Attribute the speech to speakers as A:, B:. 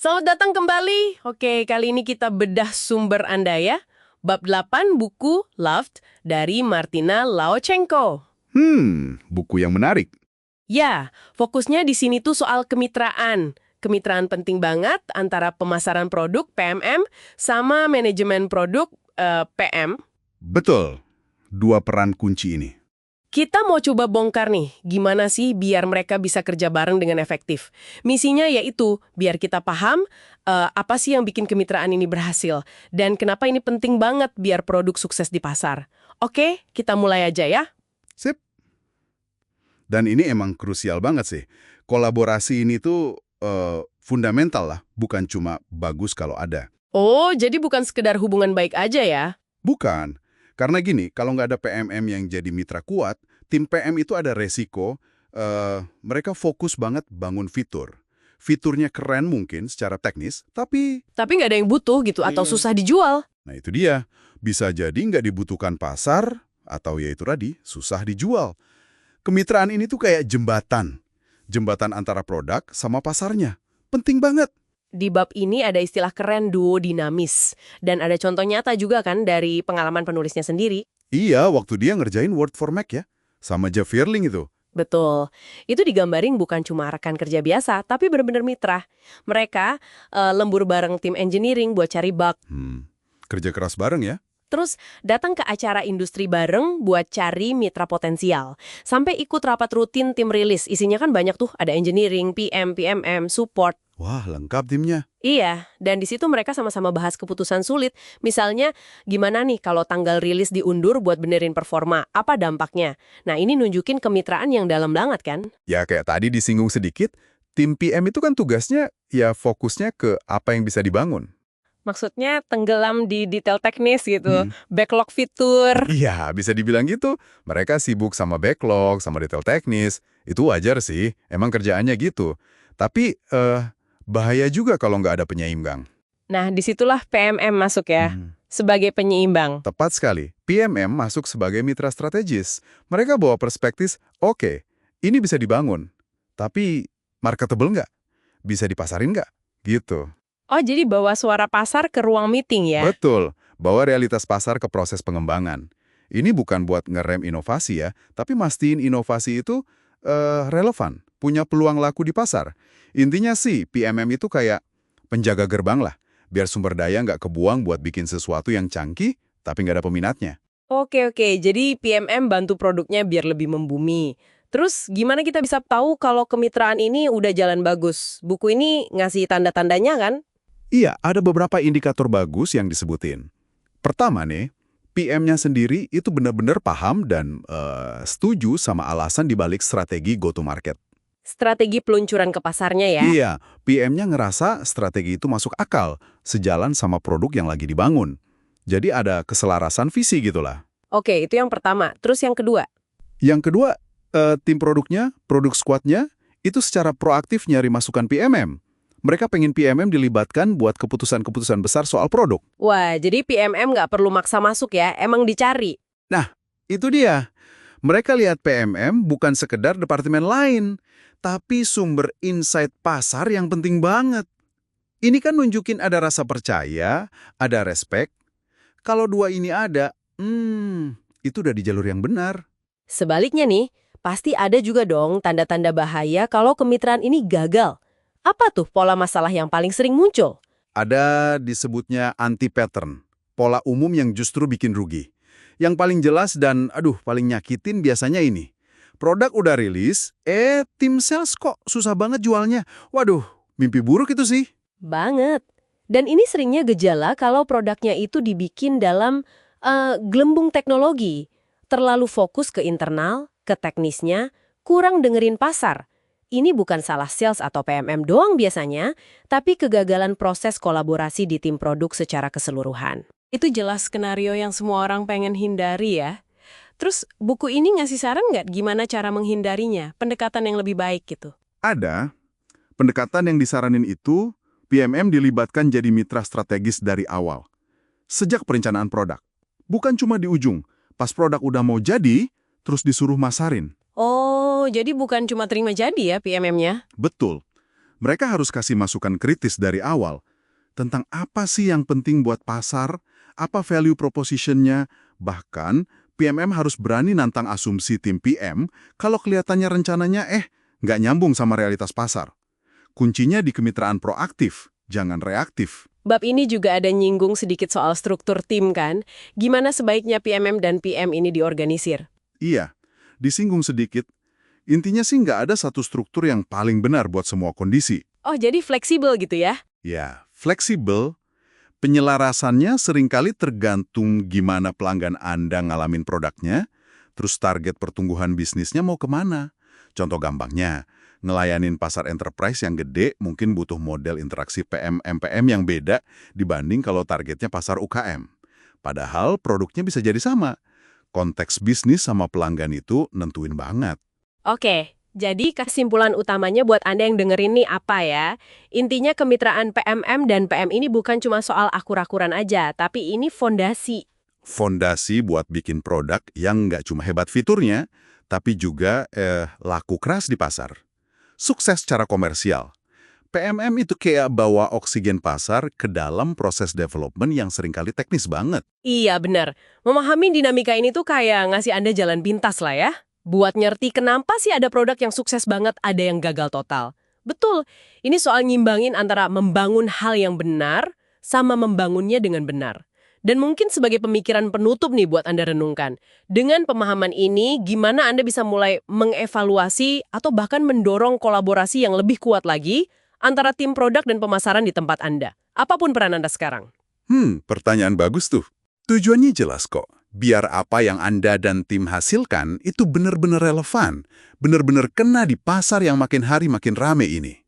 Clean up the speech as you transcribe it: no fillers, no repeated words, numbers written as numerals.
A: Selamat datang kembali. Oke, kali ini kita bedah sumber Anda ya. Bab 8 buku Loved dari Martina Laochenko.
B: Buku yang menarik.
A: Ya, fokusnya di sini tuh soal kemitraan. Kemitraan penting banget antara pemasaran produk PMM sama manajemen produk PM.
B: Betul, dua peran kunci ini.
A: Kita mau coba bongkar nih, gimana sih biar mereka bisa kerja bareng dengan efektif. Misinya yaitu biar kita paham apa sih yang bikin kemitraan ini berhasil. Dan kenapa ini penting banget biar produk sukses di pasar. Oke, kita mulai aja ya.
B: Sip. Dan ini emang krusial banget sih. Kolaborasi ini tuh fundamental lah, bukan cuma bagus kalau ada.
A: Oh, jadi bukan sekedar hubungan baik aja ya?
B: Bukan. Karena gini, kalau nggak ada PMM yang jadi mitra kuat, tim PM itu ada resiko, mereka fokus banget bangun fitur. Fiturnya keren mungkin secara teknis, tapi...
A: Tapi nggak ada yang butuh gitu atau susah dijual.
B: Nah itu dia, bisa jadi nggak dibutuhkan pasar, atau ya itu tadi, susah dijual. Kemitraan ini tuh kayak jembatan. Jembatan antara produk sama pasarnya. Penting banget.
A: Di bab ini ada istilah keren duo dinamis. Dan ada contoh nyata juga kan dari pengalaman penulisnya sendiri.
B: Iya, waktu dia ngerjain Word for Mac ya. Sama Jeff Firling itu.
A: Betul. Itu digambarin bukan cuma rekan kerja biasa, tapi benar-benar mitra. Mereka lembur bareng tim engineering buat cari bug.
B: Kerja keras bareng ya.
A: Terus datang ke acara industri bareng buat cari mitra potensial. Sampai ikut rapat rutin tim rilis. Isinya kan banyak tuh, ada engineering, PM, PMM, support.
B: Wah, lengkap timnya.
A: Iya, dan di situ mereka sama-sama bahas keputusan sulit. Misalnya, gimana nih kalau tanggal rilis diundur buat benerin performa? Apa dampaknya? Nah, ini nunjukin kemitraan yang dalam banget kan?
B: Ya kayak tadi disinggung sedikit, tim PM itu kan tugasnya ya fokusnya ke apa yang bisa dibangun.
A: Maksudnya tenggelam di detail teknis gitu, backlog fitur.
B: Iya, bisa dibilang gitu. Mereka sibuk sama backlog, sama detail teknis. Itu wajar sih, emang kerjaannya gitu. Tapi, bahaya juga kalau nggak ada penyeimbang.
A: Nah, disitulah PMM masuk ya, sebagai penyeimbang.
B: Tepat sekali, PMM masuk sebagai mitra strategis. Mereka bawa perspektif, oke, ini bisa dibangun. Tapi, marketable nggak? Bisa dipasarin nggak? Gitu.
A: Oh, jadi bawa suara pasar ke ruang meeting ya?
B: Betul, bawa realitas pasar ke proses pengembangan. Ini bukan buat ngerem inovasi ya, tapi mastiin inovasi itu relevan, punya peluang laku di pasar. Intinya sih, PMM itu kayak penjaga gerbang lah, biar sumber daya nggak kebuang buat bikin sesuatu yang canggih, tapi nggak ada peminatnya.
A: Oke, jadi PMM bantu produknya biar lebih membumi. Terus gimana kita bisa tahu kalau kemitraan ini udah jalan bagus? Buku ini ngasih tanda-tandanya kan?
B: Iya, ada beberapa indikator bagus yang disebutin. Pertama nih, PM-nya sendiri itu benar-benar paham dan setuju sama alasan dibalik strategi go-to-market.
A: Strategi peluncuran ke pasarnya ya?
B: Iya, PM-nya ngerasa strategi itu masuk akal, sejalan sama produk yang lagi dibangun. Jadi ada keselarasan visi gitulah.
A: Oke, itu yang pertama. Terus yang kedua?
B: Yang kedua, tim produknya, produk squad-nya, itu secara proaktif nyari masukan PMM. Mereka pengen PMM dilibatkan buat keputusan-keputusan besar soal produk.
A: Wah, jadi PMM nggak perlu maksa masuk ya, emang dicari.
B: Nah, itu dia. Mereka lihat PMM bukan sekedar departemen lain, tapi sumber insight pasar yang penting banget. Ini kan nunjukin ada rasa percaya, ada respect. Kalau dua ini ada, itu udah di jalur yang benar.
A: Sebaliknya nih, pasti ada juga dong tanda-tanda bahaya kalau kemitraan ini gagal. Apa tuh pola masalah yang paling sering muncul?
B: Ada disebutnya anti-pattern, pola umum yang justru bikin rugi. Yang paling jelas dan, paling nyakitin biasanya ini. Produk udah rilis, tim sales kok susah banget jualnya. Waduh, mimpi buruk itu sih.
A: Banget. Dan ini seringnya gejala kalau produknya itu dibikin dalam gelembung teknologi. Terlalu fokus ke internal, ke teknisnya, kurang dengerin pasar. Ini bukan salah sales atau PMM doang biasanya, tapi kegagalan proses kolaborasi di tim produk secara keseluruhan. Itu jelas skenario yang semua orang pengen hindari ya. Terus buku ini ngasih saran nggak gimana cara menghindarinya, pendekatan yang lebih baik gitu?
B: Ada. Pendekatan yang disaranin itu, PMM dilibatkan jadi mitra strategis dari awal. Sejak perencanaan produk. Bukan cuma di ujung. Pas produk udah mau jadi, terus disuruh masarin.
A: Oh, jadi bukan cuma terima jadi ya PMM-nya?
B: Betul. Mereka harus kasih masukan kritis dari awal tentang apa sih yang penting buat pasar, apa value proposition-nya, bahkan PMM harus berani nantang asumsi tim PM kalau kelihatannya rencananya nggak nyambung sama realitas pasar. Kuncinya di kemitraan proaktif, jangan reaktif.
A: Bab ini juga ada nyinggung sedikit soal struktur tim kan? Gimana sebaiknya PMM dan PM ini diorganisir?
B: Iya, disinggung sedikit. Intinya sih nggak ada satu struktur yang paling benar buat semua kondisi.
A: Oh, jadi fleksibel gitu ya?
B: Ya, fleksibel. Penyelarasannya seringkali tergantung gimana pelanggan Anda ngalamin produknya, terus target pertumbuhan bisnisnya mau kemana. Contoh gampangnya, ngelayanin pasar enterprise yang gede mungkin butuh model interaksi PM-MPM yang beda dibanding kalau targetnya pasar UKM. Padahal produknya bisa jadi sama. Konteks bisnis sama pelanggan itu nentuin banget.
A: Oke, jadi kesimpulan utamanya buat Anda yang dengerin nih apa ya? Intinya kemitraan PMM dan PM ini bukan cuma soal akur-akuran aja, tapi ini fondasi.
B: Fondasi buat bikin produk yang nggak cuma hebat fiturnya, tapi juga laku keras di pasar. Sukses secara komersial. PMM itu kayak bawa oksigen pasar ke dalam proses development yang seringkali teknis banget.
A: Iya, benar. Memahami dinamika ini tuh kayak ngasih Anda jalan pintas lah ya. Buat ngerti kenapa sih ada produk yang sukses banget, ada yang gagal total. Betul, ini soal nyimbangin antara membangun hal yang benar sama membangunnya dengan benar. Dan mungkin sebagai pemikiran penutup nih buat Anda renungkan. Dengan pemahaman ini, gimana Anda bisa mulai mengevaluasi atau bahkan mendorong kolaborasi yang lebih kuat lagi antara tim produk dan pemasaran di tempat Anda? Apapun peran Anda sekarang.
B: Pertanyaan bagus tuh. Tujuannya jelas kok. Biar apa yang Anda dan tim hasilkan itu benar-benar relevan, benar-benar kena di pasar yang makin hari makin rame ini.